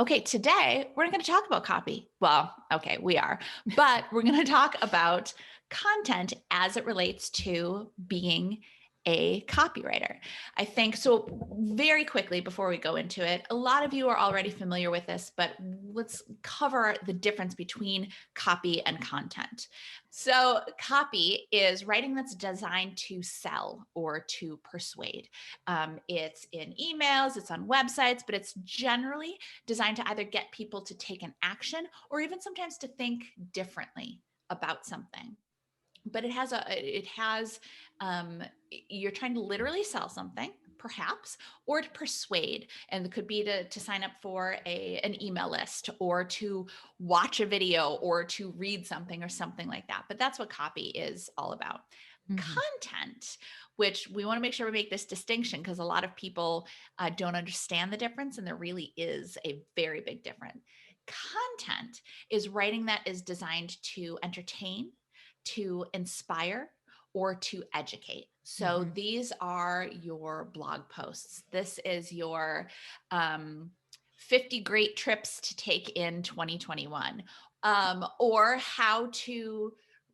Okay, today we're going to talk about copy. Well, okay, we are, but we're going to talk about content as it relates to being a copywriter. I think so. Very quickly before we go into it, a lot of you are already familiar with this, but let's cover the difference between copy and content. So, copy is writing that's designed to sell or to persuade. It's in emails, it's on websites, but it's generally designed to either get people to take an action or even sometimes to think differently about something. But you're trying to literally sell something, perhaps, or to persuade. And it could be to sign up for an email list or to watch a video or to read something or something like that. But that's what copy is all about. Content, which we want to make sure we make this distinction because a lot of people don't understand the difference, and there really is a very big difference. Content is writing that is designed to entertain, to inspire, or to educate. So these are your blog posts. This is your 50 great trips to take in 2021, or how to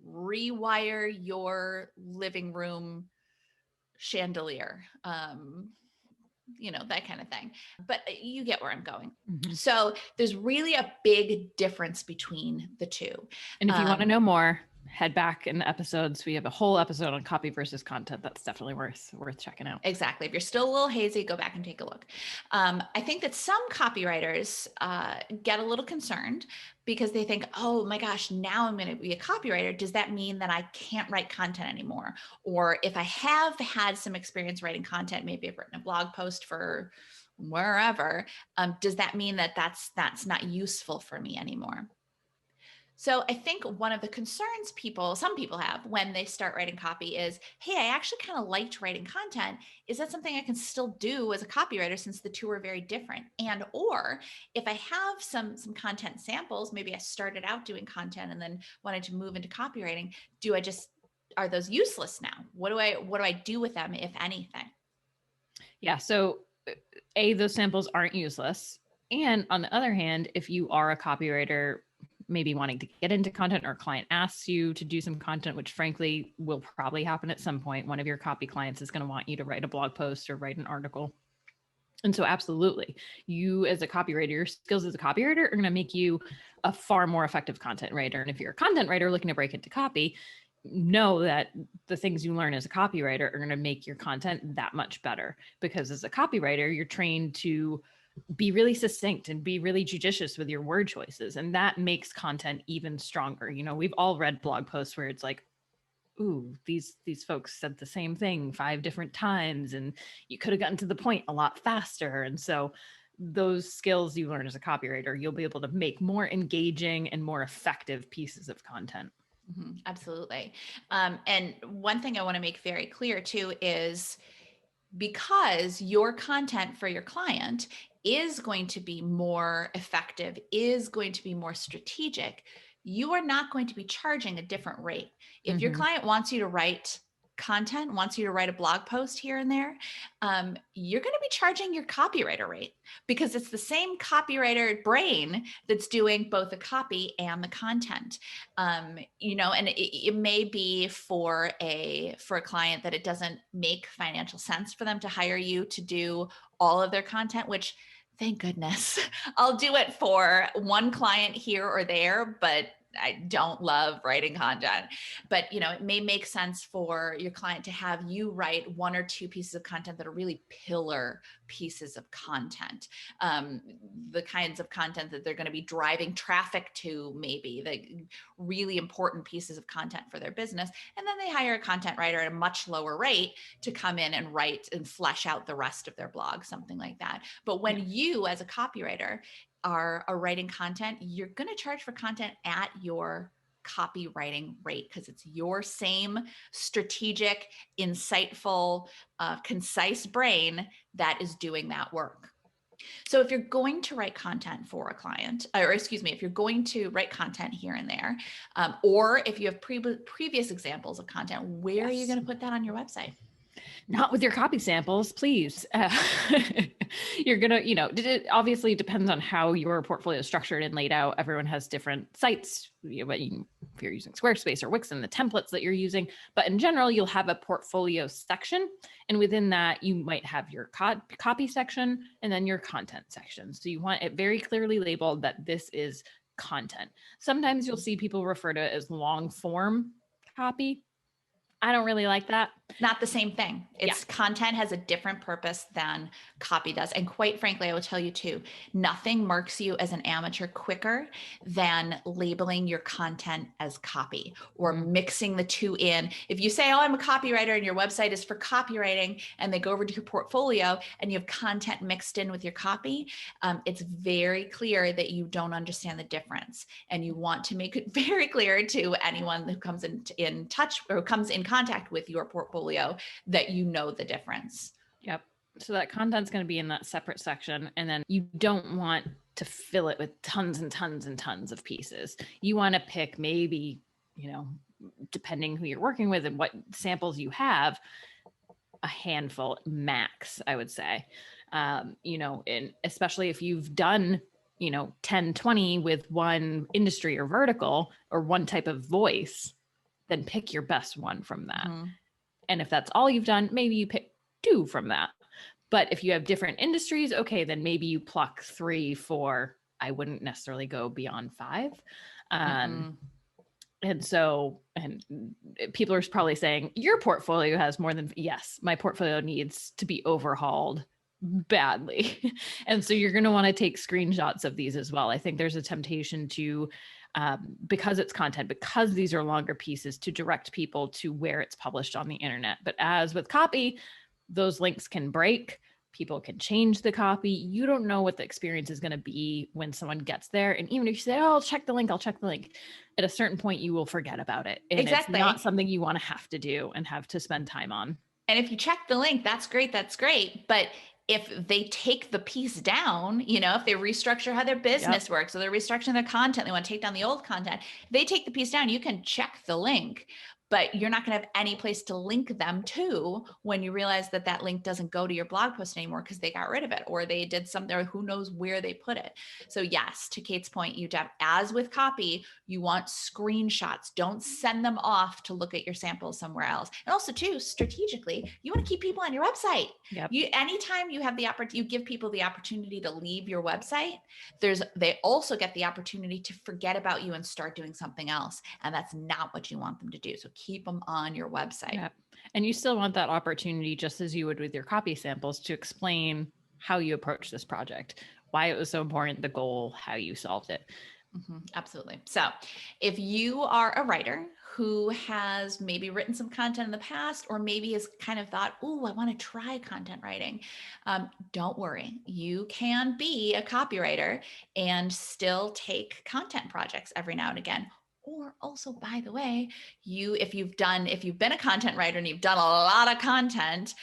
rewire your living room chandelier, that kind of thing. But you get where I'm going. So there's really a big difference between the two. And if you want to know more, head back in the episodes. We have a whole episode on copy versus content. That's definitely worth checking out. Exactly. If you're still a little hazy, go back and take a look. I think that some copywriters get a little concerned because they think, oh my gosh, now I'm going to be a copywriter. Does that mean that I can't write content anymore? Or if I have had some experience writing content, maybe I've written a blog post for wherever, does that mean that that's not useful for me anymore? So I think one of the concerns some people have when they start writing copy is, hey, I actually kind of liked writing content. Is that something I can still do as a copywriter since the two are very different? And, or if I have some content samples, maybe I started out doing content and then wanted to move into copywriting. Are those useless now? What do I do with them, if anything? Yeah. So those samples aren't useless. And on the other hand, if you are a copywriter, maybe wanting to get into content, or a client asks you to do some content, which frankly will probably happen at some point. One of your copy clients is going to want you to write a blog post or write an article. And so absolutely, you as a copywriter, your skills as a copywriter are going to make you a far more effective content writer. And if you're a content writer looking to break into copy, know that the things you learn as a copywriter are going to make your content that much better, because as a copywriter, you're trained to be really succinct and be really judicious with your word choices. And that makes content even stronger. We've all read blog posts where it's like, ooh, these folks said the same thing 5 different times, and you could have gotten to the point a lot faster. And so those skills you learn as a copywriter, you'll be able to make more engaging and more effective pieces of content. Absolutely. And one thing I want to make very clear too is, because your content for your client is going to be more effective, is going to be more strategic, you are not going to be charging a different rate. If your client wants you to write content, wants you to write a blog post here and there, you're going to be charging your copywriter rate, because it's the same copywriter brain that's doing both the copy and the content. And it may be for a client that it doesn't make financial sense for them to hire you to do all of their content, which, thank goodness, I'll do it for one client here or there, but I don't love writing content. But, it may make sense for your client to have you write 1 or 2 pieces of content that are really pillar pieces of content, the kinds of content that they're going to be driving traffic to, maybe the really important pieces of content for their business. And then they hire a content writer at a much lower rate to come in and write and flesh out the rest of their blog, something like that. But when you as a copywriter are writing content, you're going to charge for content at your copywriting rate, because it's your same strategic, insightful, concise brain that is doing that work. So if you're going to write content for a client, if you're going to write content here and there, or if you have previous examples of content, where are you going to put that on your website? Not with your copy samples, please. You're going to, it obviously depends on how your portfolio is structured and laid out. Everyone has different sites, but if you're using Squarespace or Wix and the templates that you're using, but in general, you'll have a portfolio section. And within that, you might have your copy section and then your content section. So you want it very clearly labeled that this is content. Sometimes you'll see people refer to it as long form copy. I don't really like that. Not the same thing. It's content has a different purpose than copy does. And quite frankly, I will tell you too, nothing marks you as an amateur quicker than labeling your content as copy or mixing the two in. If you say, oh, I'm a copywriter and your website is for copywriting, and they go over to your portfolio and you have content mixed in with your copy, it's very clear that you don't understand the difference. And you want to make it very clear to anyone who comes in touch or comes in contact with your portfolio that you know the difference. Yep. So that content's going to be in that separate section. And then you don't want to fill it with tons and tons and tons of pieces. You want to pick maybe, depending who you're working with and what samples you have, a handful max, I would say. And especially if you've done 10, 20 with one industry or vertical or one type of voice, then pick your best one from that. Mm-hmm. And if that's all you've done, maybe you pick 2 from that. But if you have different industries, okay, then maybe you pluck 3, 4. I wouldn't necessarily go beyond 5. And people are probably saying your portfolio has more than, yes, my portfolio needs to be overhauled badly. And so you're going to want to take screenshots of these as well. I think there's a temptation to, because it's content, because these are longer pieces, to direct people to where it's published on the internet. But as with copy, those links can break. People can change the copy. You don't know what the experience is going to be when someone gets there. And even if you say, oh, I'll check the link, at a certain point, you will forget about it. And exactly. It's not something you want to have to do and have to spend time on. And if you check the link, that's great. But if they take the piece down, if they restructure how their business works, or they're restructuring their content, they want to take down the old content, they take the piece down, you can check the link, but you're not going to have any place to link them to when you realize that link doesn't go to your blog post anymore because they got rid of it, or they did something, or who knows where they put it. So yes, to Kate's point, as with copy, you want screenshots. Don't send them off to look at your samples somewhere else. And also too, strategically, you want to keep people on your website. Yep. Anytime you have the opportunity, you give people the opportunity to leave your website, they also get the opportunity to forget about you and start doing something else. And that's not what you want them to do. So keep them on your website. Yep. And you still want that opportunity, just as you would with your copy samples, to explain how you approach this project, why it was so important, the goal, how you solved it. Mm-hmm. Absolutely. So if you are a writer who has maybe written some content in the past, or maybe has kind of thought, oh, I want to try content writing, don't worry. You can be a copywriter and still take content projects every now and again. Or also, by the way, if you've been a content writer and you've done a lot of content,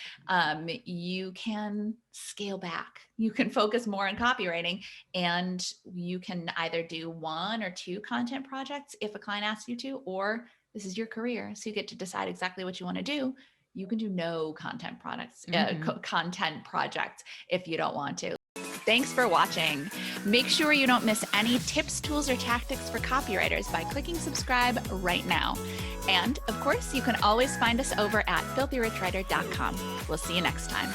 you can scale back. You can focus more on copywriting, and you can either do 1 or 2 content projects if a client asks you to, or this is your career, so you get to decide exactly what you want to do. You can do no content content projects if you don't want to. Thanks for watching. Make sure you don't miss any tips, tools, or tactics for copywriters by clicking subscribe right now. And of course, you can always find us over at filthyricwriter.com. We'll see you next time.